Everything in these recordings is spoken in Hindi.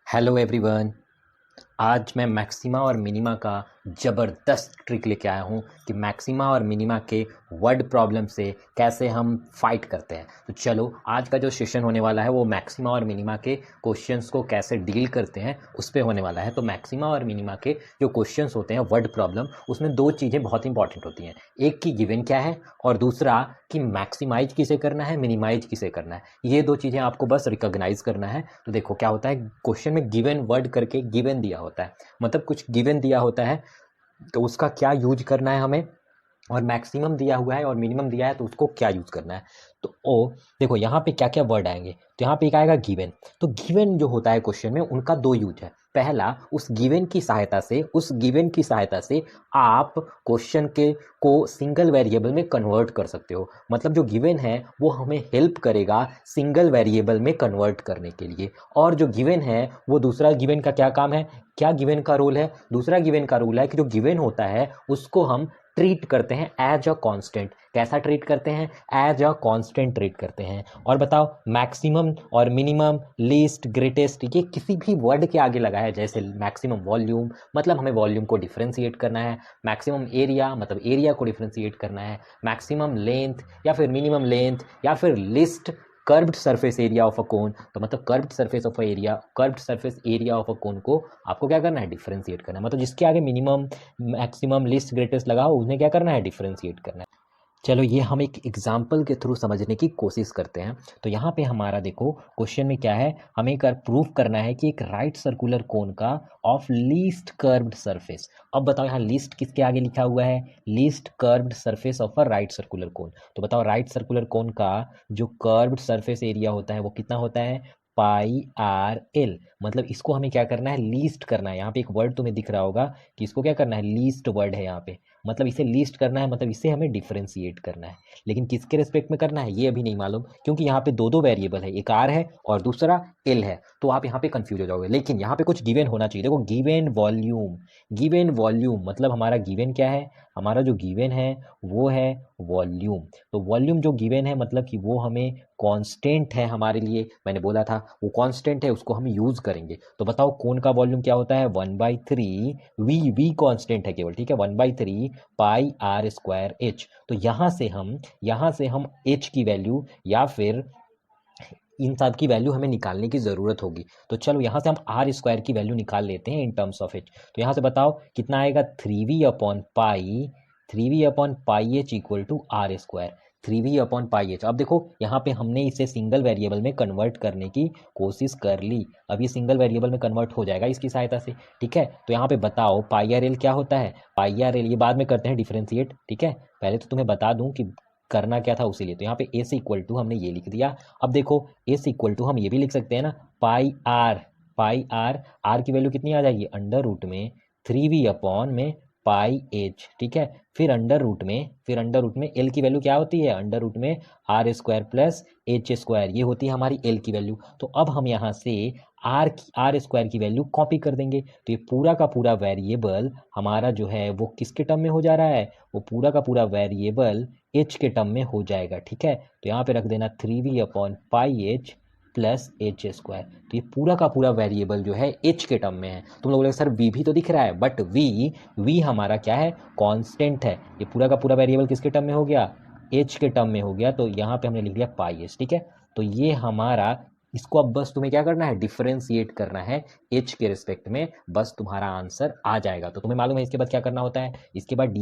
Hello everyone. आज मैं मैक्सिमा और मिनिमा का ज़बरदस्त ट्रिक लेके आया हूँ कि मैक्सिमा और मिनिमा के वर्ड प्रॉब्लम से कैसे हम फाइट करते हैं। तो चलो आज का जो सेशन होने वाला है वो मैक्सिमा और मिनिमा के क्वेश्चंस को कैसे डील करते हैं उस पे होने वाला है। तो मैक्सिमा और मिनिमा के जो क्वेश्चंस होते हैं वर्ड प्रॉब्लम, उसमें दो चीज़ें बहुत इंपॉर्टेंट होती हैं। एक की गिवन क्या है और दूसरा कि मैक्सिमाइज किसे करना है, मिनिमाइज किसे करना है। ये दो चीज़ें आपको बस रिकॉग्नाइज करना है। तो देखो क्या होता है, क्वेश्चन में गिवन वर्ड करके गिवन दिया होता है, मतलब कुछ गिवन दिया होता है तो उसका क्या यूज करना है हमें, और मैक्सिमम दिया हुआ है और मिनिमम दिया है तो उसको क्या यूज करना है। तो ओ देखो यहाँ पे क्या क्या वर्ड आएंगे। तो यहाँ पे एक आएगा गिवन। तो गिवन जो होता है क्वेश्चन में, उनका दो यूज है। पहला, उस गिवन की सहायता से आप क्वेश्चन के को सिंगल वेरिएबल में कन्वर्ट कर सकते हो। मतलब जो गिवन है वो हमें हेल्प करेगा सिंगल वेरिएबल में कन्वर्ट करने के लिए। और जो गिवन है वो दूसरा गिवन का क्या काम है, क्या गिवन का रोल है, दूसरा गिवन का रूल है कि जो गिवन होता है उसको हम ट्रीट करते हैं एज अ कांस्टेंट। कैसा ट्रीट करते हैं? एज अ कांस्टेंट ट्रीट करते हैं। और बताओ, मैक्सिमम और मिनिमम, लीस्ट, ग्रेटेस्ट, ये किसी भी वर्ड के आगे लगा है। जैसे मैक्सिमम वॉल्यूम, मतलब हमें वॉल्यूम को डिफरेंशिएट करना है। मैक्सिमम एरिया, मतलब एरिया को डिफरेंशिएट करना है। मैक्सिमम लेंथ या फिर मिनिमम लेंथ, या फिर list curved surface area of a cone. तो मतलब curved surface area of a cone को आपको क्या करना है, डिफरेंशिएट करना है। मतलब जिसके आगे मिनिमम, मैक्सिमम, लिस्ट, ग्रेटेस्ट लगा हो उन्हें क्या करना है, डिफरेंशिएट करना है। चलो ये हम एक एग्जाम्पल के थ्रू समझने की कोशिश करते हैं। तो यहाँ पे हमारा देखो क्वेश्चन में क्या है, हमें कर प्रूफ करना है कि एक राइट सर्कुलर कोन का ऑफ लीस्ट कर्व्ड सरफेस। अब बताओ यहाँ लीस्ट किसके आगे लिखा हुआ है, least curved surface of a right circular cone. तो बताओ राइट सर्कुलर कोन का जो कर्व्ड सरफेस एरिया होता है वो कितना होता है, पाई आर एल। मतलब इसको हमें क्या करना है, लीस्ट करना है। यहाँ पे एक वर्ड तुम्हें दिख रहा होगा कि इसको क्या करना है, लीस्ट वर्ड है यहाँ पे। मतलब इसे लीस्ट करना है, मतलब इसे हमें डिफरेंशिएट करना है। लेकिन किसके रिस्पेक्ट में करना है ये अभी नहीं मालूम, क्योंकि यहाँ पे दो दो वेरिएबल है, एक आर है और दूसरा एल है। तो आप यहाँ पे कंफ्यूज हो जाओगे। लेकिन यहाँ पे कुछ गिवन होना चाहिए। देखो गिवन वॉल्यूम, गिवन वॉल्यूम मतलब हमारा गिवन क्या है, हमारा जो गिवन है वो है वॉल्यूम। तो वॉल्यूम जो गिवन है मतलब कि वो हमें कांस्टेंट है हमारे लिए। मैंने बोला था वो कांस्टेंट है, उसको हम यूज करेंगे। तो बताओ कौन का वॉल्यूम क्या होता है, 1/3 वी कांस्टेंट है केवल, ठीक है, 1/3 पाई आर स्क्वायर एच। तो यहाँ से हम एच की वैल्यू या फिर इन सब की वैल्यू हमें निकालने की ज़रूरत होगी। तो चलो यहाँ से हम आर स्क्वायर की वैल्यू निकाल लेते हैं इन टर्म्स ऑफ एच। तो यहाँ से बताओ कितना आएगा, 3v/पाई h equal to r square. 3v/पाई एच। अब देखो यहाँ पे हमने इसे सिंगल वेरिएबल में कन्वर्ट करने की कोशिश कर ली। अब ये सिंगल वेरिएबल में कन्वर्ट हो जाएगा इसकी सहायता से, ठीक है। तो यहाँ पे बताओ पाई आर एल क्या होता है, पाई आर एल ये बाद में करते हैं डिफरेंशिएट, ठीक है। पहले तो तुम्हें बता दूं कि करना क्या था उसी लिए। तो यहाँ पे ए से इक्वल टू हमने ये लिख दिया। अब देखो ए से इक्वल टू हम ये भी लिख सकते हैं ना, पाई आर की वैल्यू कितनी आ जाएगी, अंडर रूट में 3v/में पाई एच, ठीक है। फिर अंडर रूट में एल की वैल्यू क्या होती है, अंडर रूट में r square plus h square, ये होती है हमारी एल की वैल्यू। तो अब हम यहाँ से आर स्क्वायर की वैल्यू कॉपी कर देंगे। तो ये पूरा का पूरा वेरिएबल हमारा जो है वो किसके टर्म में हो जा रहा है, वो पूरा का पूरा वेरिएबल एच के टर्म में हो जाएगा, ठीक है। तो यहाँ पे रख देना 3v/पाई एच प्लस एच स्क्वायर। तो ये पूरा का पूरा वेरिएबल जो है एच के टर्म में है। तुम लोग बोले सर वी भी तो दिख रहा है, बट वी हमारा क्या है, कांस्टेंट है। ये पूरा का पूरा वेरिएबल किसके टर्म में हो गया, एच के टर्म में हो गया। तो यहाँ पे हमने लिख दिया पाई एच, ठीक है। तो ये हमारा, इसको अब बस तुम्हें क्या करना है, डिफरेंशिएट करना है एच के रिस्पेक्ट में, बस तुम्हारा आंसर आ जाएगा। तो तुम्हें मालूम है इसके बाद क्या करना होता है, इसके बाद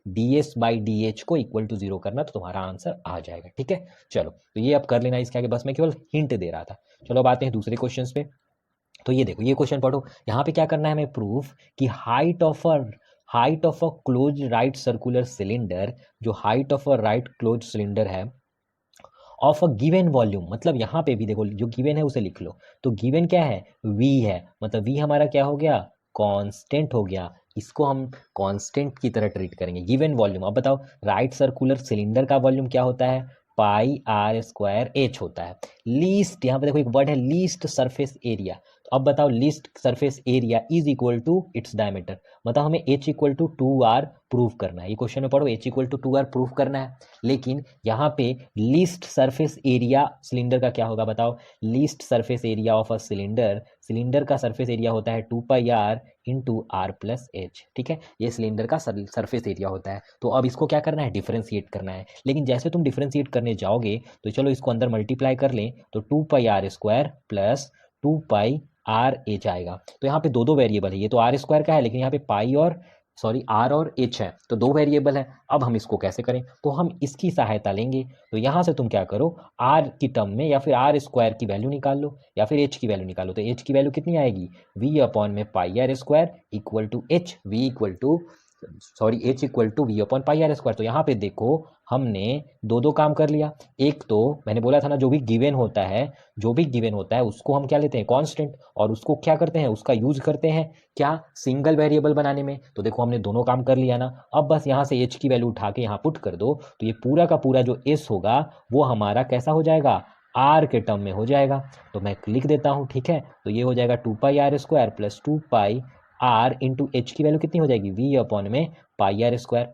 ds/dh को इक्वल टू 0 करना, तो तुम्हारा आंसर आ जाएगा, ठीक है। चलो तो ये अब कर लेना इसके आगे, बस मैं केवल हिंट दे रहा था। चलो अब आते हैं दूसरे क्वेश्चन पे। तो ये देखो ये क्वेश्चन पढ़ो। यहाँ पे क्या करना है हमें, प्रूफ कि height of a close right circular cylinder, जो height of a right close cylinder है ऑफ अ गिवन वॉल्यूम। मतलब यहाँ पे भी देखो जो गिवन है उसे लिख लो। तो गिवन क्या है, v है, मतलब v हमारा क्या हो गया, कांस्टेंट हो गया। इसको हम कांस्टेंट की तरह ट्रीट करेंगे, गिवन वॉल्यूम। अब बताओ राइट सर्कुलर सिलेंडर का वॉल्यूम क्या होता है, पाई आर स्क्वायर एच होता है। लीस्ट, यहाँ पे देखो एक वर्ड है लीस्ट सरफेस एरिया। तो अब बताओ least surface area is equal to its diameter. मतलब हमें H equal to 2r prove करना है। ये क्वेश्चन में पढ़ो h equal to 2r prove करना है, लेकिन यहाँ पे लीस्ट सरफेस एरिया सिलेंडर का क्या होगा बताओ। Least surface area of a cylinder, cylinder का सरफेस एरिया होता है 2πr into are plus H. ठीक है, ये सिलेंडर का सरफेस एरिया होता है। तो अब इसको क्या करना है, डिफरेंशिएट करना है। लेकिन जैसे तुम डिफरेंशिएट करने जाओगे तो चलो इसको अंदर मल्टीप्लाई कर लें, तो 2πr² प्लस 2πr h आएगा। तो यहाँ पे दो दो वेरिएबल है, ये तो आर स्क्वायर का है, लेकिन यहाँ पे पाई और सॉरी आर और एच है, तो दो वेरिएबल है। अब हम इसको कैसे करें, तो हम इसकी सहायता लेंगे। तो यहाँ से तुम क्या करो, आर की टर्म में या फिर आर स्क्वायर की वैल्यू निकाल लो या फिर एच की वैल्यू निकालो। तो एच की वैल्यू कितनी आएगी, वी अपॉन में pi r square equal to h, v equal to sorry h equal to v upon pi r square. तो यहाँ पे देखो हमने दो दो काम कर लिया। एक तो मैंने बोला था ना, जो भी गिवन होता है, जो भी गिवन होता है उसको हम क्या लेते हैं, कांस्टेंट, और उसको क्या करते हैं, उसका यूज करते हैं क्या, सिंगल वेरिएबल बनाने में। तो देखो हमने दोनों काम कर लिया ना। अब बस यहाँ से एच की वैल्यू उठा के यहाँ पुट कर दो, तो ये पूरा का पूरा जो एस होगा वो हमारा कैसा हो जाएगा, आर के टर्म में हो जाएगा। तो मैं लिख देता हूँ, ठीक है। तो ये हो जाएगा 2πr² plus 2πr into H की वैल्यू कितनी हो जाएगी, वी अपॉन में पाई आर स्क्वायर।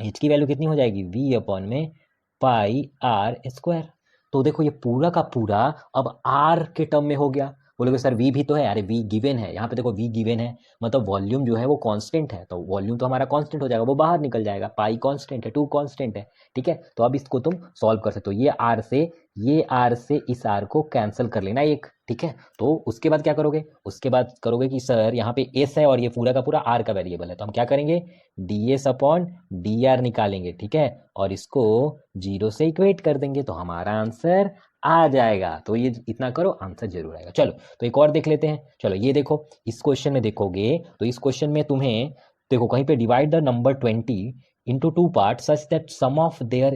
एच की वैल्यू कितनी हो जाएगी, वी अपॉन में पाई आर स्क्वायर। तो देखो ये पूरा का पूरा अब आर के टर्म में हो गया। बोलोगे सर वी भी तो है, अरे वी गिवन है, यहाँ पे देखो वी गिवन है, मतलब वॉल्यूम जो है वो कांस्टेंट है, तो वॉल्यूम तो हमारा कांस्टेंट हो जाएगा, वो बाहर निकल जाएगा। पाई कांस्टेंट है, 2 कांस्टेंट है, ठीक है। तो अब इसको तुम सॉल्व कर सकते हो, ये आर से इस आर को कैंसिल कर लेना एक, ठीक है। तो उसके बाद क्या करोगे, उसके बाद करोगे कि सर यहाँ पे एस है और ये पूरा का पूरा आर का वेरिएबल है, तो हम क्या करेंगे, D S upon D R निकालेंगे, ठीक है, और इसको 0 से इक्वेट कर देंगे, तो हमारा आंसर आ जाएगा। तो ये इतना करो, आंसर जरूर आएगा। चलो तो एक और देख लेते हैं। चलो ये देखो, इस क्वेश्चन में देखोगे तो इस क्वेश्चन में तुम्हें देखो कहीं पे divide the number 20 into two parts such that sum of their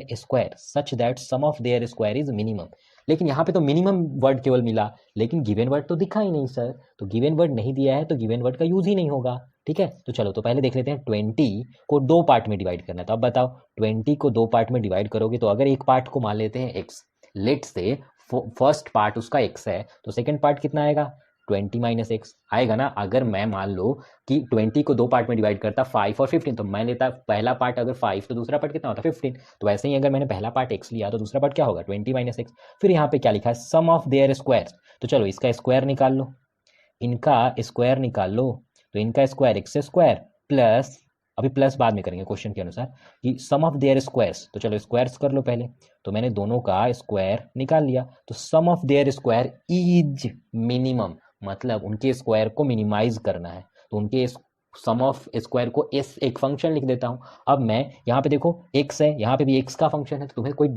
square is minimum। लेकिन यहाँ पे तो मिनिमम वर्ड केवल मिला, लेकिन गिवन वर्ड तो दिखा ही नहीं सर। तो गिवन वर्ड नहीं दिया है तो गिवन वर्ड का यूज ही नहीं होगा, ठीक है। तो चलो तो पहले देख लेते हैं, 20 को दो पार्ट में डिवाइड करना है। तो अब बताओ 20 को दो पार्ट में डिवाइड करोगे तो अगर एक पार्ट को मान लेते हैं x, लेट से फर्स्ट पार्ट उसका x है, तो सेकेंड पार्ट कितना आएगा, 20 माइनस एक्स आएगा ना। अगर मैं मान लो कि 20 को दो पार्ट में डिवाइड करता 5 और 15, तो मैं लेता पहला पार्ट अगर 5 तो दूसरा पार्ट कितना होता 15। तो वैसे ही अगर मैंने पहला पार्ट x लिया तो दूसरा पार्ट क्या होगा, 20 माइनस एक्स। फिर यहाँ पे क्या लिखा है, सम ऑफ देयर स्क्वायर। तो चलो इसका स्क्वायर निकाल लो, इनका स्क्वायर निकाल लो। तो इनका स्क्वायर एक्स स्क्वायर प्लस, अभी प्लस बाद में करेंगे क्वेश्चन के अनुसार, कि सम ऑफ देयर स्क्वायर्स। तो चलो स्क्वायर्स कर लो पहले। तो मैंने दोनों का स्क्वायर निकाल लिया। तो sum of their square is minimum, मतलब उनके स्क्वायर को मिनिमाइज करना है। तो उनके सम ऑफ स्क्वायर को एस एक फंक्शन लिख देता हूं। अब मैं यहाँ पे देखो एक्स है, यहाँ पे भी एक्स का फंक्शन है, तो तुम्हें कोई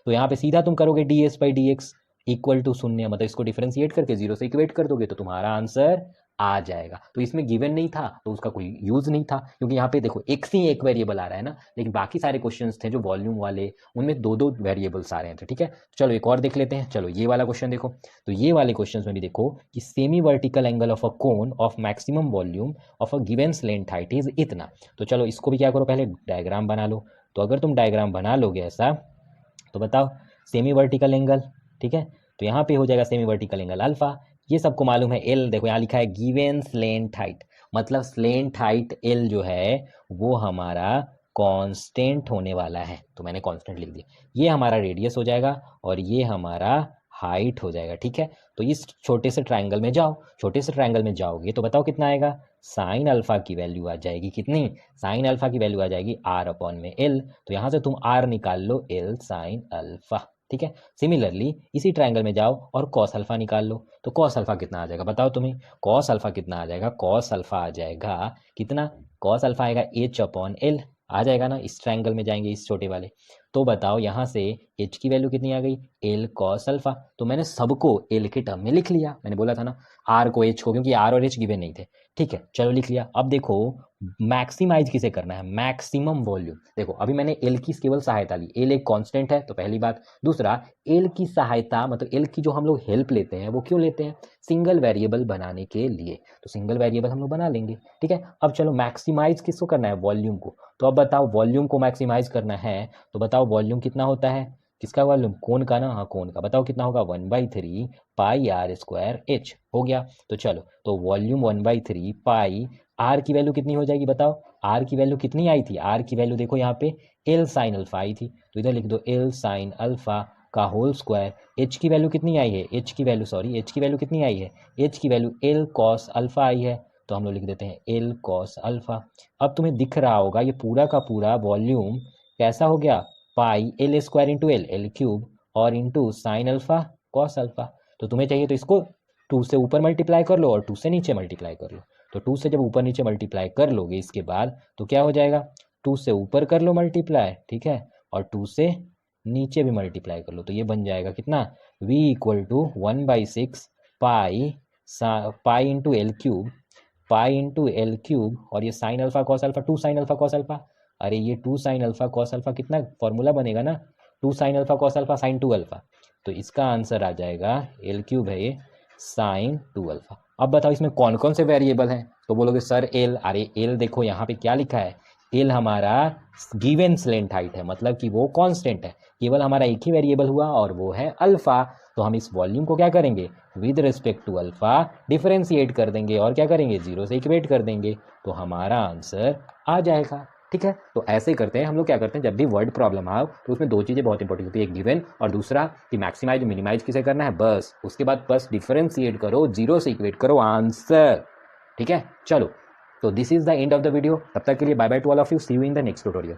तो यहाँ पे सीधा तुम करोगे D S by D X equal to 0, मतलब इसको डिफरेंशिएट करके 0 से इक्वेट कर दोगे तो तुम्हारा आंसर आ जाएगा। तो इसमें गिवन नहीं था तो उसका कोई यूज नहीं था, क्योंकि यहाँ पे देखो एक्स ही एक वेरिएबल आ रहा है ना, लेकिन बाकी सारे क्वेश्चंस थे जो वॉल्यूम वाले, उनमें दो दो वेरिएबल्स आ रहे हैं। ठीक है, चलो एक और देख लेते हैं। चलो ये वाला क्वेश्चन देखो, तो ये वाले क्वेश्चंस में भी देखो कि semi vertical angle of a cone of maximum volume of a given length height is इतना। तो चलो इसको भी क्या करो, पहले डायग्राम बना लो। तो अगर तुम डायग्राम बना लोगे ऐसा, तो बताओ सेमी वर्टिकल एंगल, ठीक है, तो यहाँ पे हो जाएगा सेमी वर्टिकल एंगल अल्फा। ये सबको मालूम है, एल देखो यहाँ लिखा है गिवन स्लेंट हाइट, मतलब स्लेंट हाइट एल जो है वो हमारा कांस्टेंट होने वाला है, तो मैंने कांस्टेंट लिख दिया। ये हमारा रेडियस हो जाएगा और ये हमारा हाइट हो जाएगा, ठीक है। तो इस छोटे से ट्रायंगल में जाओ, छोटे से ट्रायंगल में जाओगे तो बताओ कितना आएगा, साइन अल्फा की वैल्यू आ जाएगी, कितनी, साइन अल्फा की वैल्यू आ जाएगी आर अपॉन में एल। तो यहाँ से तुम आर निकाल लो, एल साइन अल्फा, ठीक है। सिमिलरली इसी ट्रायंगल में जाओ और कॉस अल्फा निकाल लो। तो कॉस अल्फा कितना आ जाएगा बताओ तुम्हें, कॉस अल्फा कितना आ जाएगा, कॉस अल्फा आ जाएगा कितना, कॉस अल्फा आएगा एच अपॉन एल आ जाएगा ना। इस ट्रायंगल में जाएंगे, इस छोटे वाले, तो बताओ यहाँ से एच की वैल्यू कितनी आ गई, एल कॉस अल्फा। तो मैंने सबको एल के टर्म में लिख लिया, मैंने बोला था ना आर को एच को, क्योंकि आर और एच गिवन नहीं थे, ठीक है। चलो लिख लिया। अब देखो मैक्सिमाइज किसे करना है, मैक्सिमम वॉल्यूम। देखो अभी मैंने एल की केवल सहायता ली, एल एक कांस्टेंट है तो पहली बात। दूसरा, एल की सहायता मतलब एल की जो हम लोग हेल्प लेते हैं वो क्यों लेते हैं, सिंगल वेरिएबल बनाने के लिए। तो सिंगल वेरिएबल हम लोग बना लेंगे, ठीक है। अब चलो मैक्सिमाइज किसको करना है, वॉल्यूम को। तो अब बताओ वॉल्यूम को मैक्सिमाइज करना है, तो बताओ वॉल्यूम कितना होता है, किसका वॉल्यूम, कोन का ना, हाँ कोन का। बताओ कितना होगा, 1/3 पाई आर स्क्वायर एच हो गया। तो चलो तो वॉल्यूम 1/3 पाई आर की वैल्यू कितनी हो जाएगी बताओ, आर की वैल्यू कितनी आई थी, आर की वैल्यू देखो यहाँ पे एल साइन अल्फा आई थी, तो इधर लिख दो एल साइन अल्फा का होल स्क्वायर। एच की वैल्यू कितनी आई है, एच की वैल्यू कितनी आई है, एच की वैल्यू एल कॉस अल्फा आई है, तो हम लोग लिख देते हैं एल कॉस अल्फा। अब तुम्हें दिख रहा होगा ये पूरा का पूरा वॉल्यूम कैसा हो गया, pi l square into L cube और into sine alpha cos alpha. तो तुम्हें चाहिए तो इसको 2 से ऊपर मल्टीप्लाई कर लो और 2 से नीचे मल्टीप्लाई कर लो। तो 2 से जब ऊपर नीचे मल्टीप्लाई कर लोगे इसके बाद तो क्या हो जाएगा, 2 से ऊपर कर लो मल्टीप्लाई, ठीक है, और 2 से नीचे भी मल्टीप्लाई कर लो, तो ये बन जाएगा कितना, v equal to 1/6 pi pi into L cube और ये sine alpha cos alpha 2 sine alpha cos alpha, अरे ये 2 साइन अल्फा कॉस अल्फा कितना फॉर्मूला बनेगा ना, 2 sine alpha cos alpha sine 2 alpha, तो इसका आंसर आ जाएगा एल क्यूब है ये साइन 2 अल्फा। अब बताओ इसमें कौन कौन से वेरिएबल हैं, तो बोलोगे सर एल, अरे एल देखो यहाँ पे क्या लिखा है, एल हमारा गिवन स्लेंट हाइट है, मतलब कि वो कांस्टेंट है, केवल हमारा एक ही वेरिएबल हुआ और वो है अल्फा। तो हम इस वॉल्यूम को क्या करेंगे, with respect to alpha differentiate कर देंगे और क्या करेंगे, 0 से इक्वेट कर देंगे, तो हमारा आंसर आ जाएगा। ठीक है, तो ऐसे करते हैं हम लोग, क्या करते हैं जब भी वर्ड प्रॉब्लम आओ तो उसमें 2 चीज़ें बहुत इंपॉर्टेंट होती है, एक गिवन और दूसरा कि मैक्सिमाइज मिनिमाइज किसे करना है, बस उसके बाद बस डिफरेंशिएट करो, 0 से इक्वेट करो, आंसर। ठीक है, चलो, तो this is the end of the video, तब तक के लिए bye bye to all of you, see you in the next tutorial.